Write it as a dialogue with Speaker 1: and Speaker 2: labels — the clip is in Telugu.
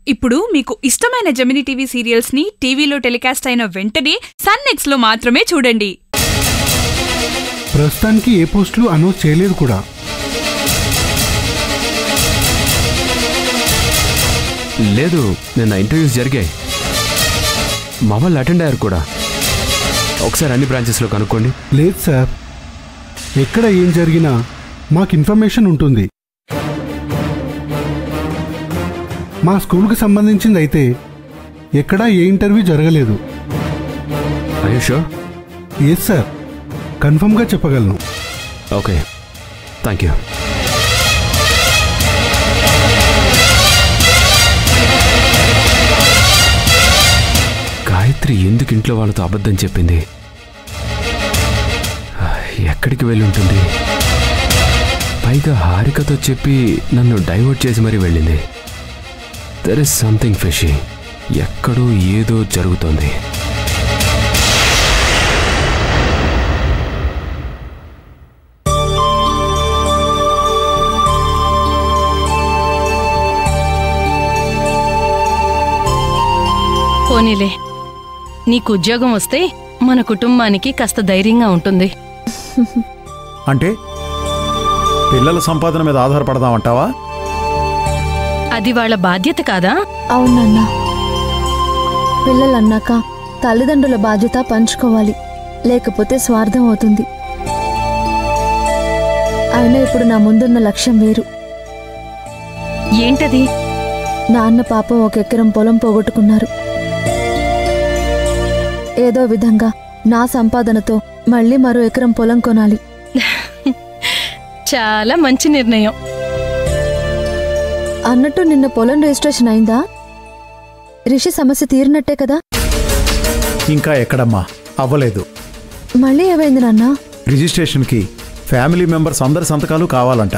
Speaker 1: ఇప్పుడు మీకు ఇష్టమైన జెమినీ టీవీ సీరియల్స్ ని టీవీలో టెలికాస్ట్ అయిన వెంటనే సన్ నెక్స్ట్ లో మాత్రమే చూడండి.
Speaker 2: ప్రస్తుతానికి ఏ పోస్టులు అనౌన్స్ చేయలేదు కూడా.
Speaker 3: లేదు, నిన్న ఇంటర్వ్యూస్ జరిగాయి. మా వాళ్ళు అటెండ్ అయ్యారు కూడా. ఒకసారి అన్ని బ్రాంచెస్లో కనుక్కోండి.
Speaker 2: లేదు సార్, ఎక్కడ ఏం జరిగినా మాకు ఇన్ఫర్మేషన్ ఉంటుంది. మా స్కూల్కి సంబంధించింది అయితే ఎక్కడా ఏ ఇంటర్వ్యూ జరగలేదు.
Speaker 3: Are you sure?
Speaker 2: Yes sir, కన్ఫర్మ్గా చెప్పగలను.
Speaker 3: Okay, thank you. గాయత్రి ఎందుకు ఇంట్లో వాళ్ళతో అబద్ధం చెప్పింది? ఎక్కడికి వెళ్ళి ఉంటుంది? పైగా హారికతో చెప్పి నన్ను డైవర్ట్ చేసి మరీ వెళ్ళింది. There is something fishy. ఎక్కడో ఏదో జరుగుతోంది.
Speaker 4: పోనీలే, నీకు ఉద్యోగం వస్తే మన కుటుంబానికి కాస్త ధైర్యంగా ఉంటుంది.
Speaker 5: అంటే పిల్లల సంపాదన మీద ఆధారపడదామంటావా?
Speaker 4: అది వాళ్ళ బాధ్యత కాదా?
Speaker 6: అవునన్నా, పిల్లలన్నాక తల్లిదండ్రుల బాధ్యత పంచుకోవాలి, లేకపోతే స్వార్థం అవుతుంది. అయినా ఇప్పుడు నా ముందున్న లక్ష్యం వేరు.
Speaker 4: ఏంటది?
Speaker 6: నాన్న పాపం 1 ఎకరం పొలం పోగొట్టుకున్నారు. ఏదో విధంగా నా సంపాదనతో మళ్ళీ మరో ఎకరం పొలం కొనాలి.
Speaker 4: చాలా మంచి నిర్ణయం.
Speaker 6: అన్నట్టు నిన్న పొలం రిజిస్ట్రేషన్ అయిందా? రిషి సమస్య తీరినట్టే కదా?
Speaker 5: ఇంకా ఎక్కడమ్మా, అవ్వలేదు.
Speaker 6: మళ్ళీ ఏమైంది నాన్న?
Speaker 5: రిజిస్ట్రేషన్కి ఫ్యామిలీ మెంబర్స్ అందరి సంతకాలు కావాలంట.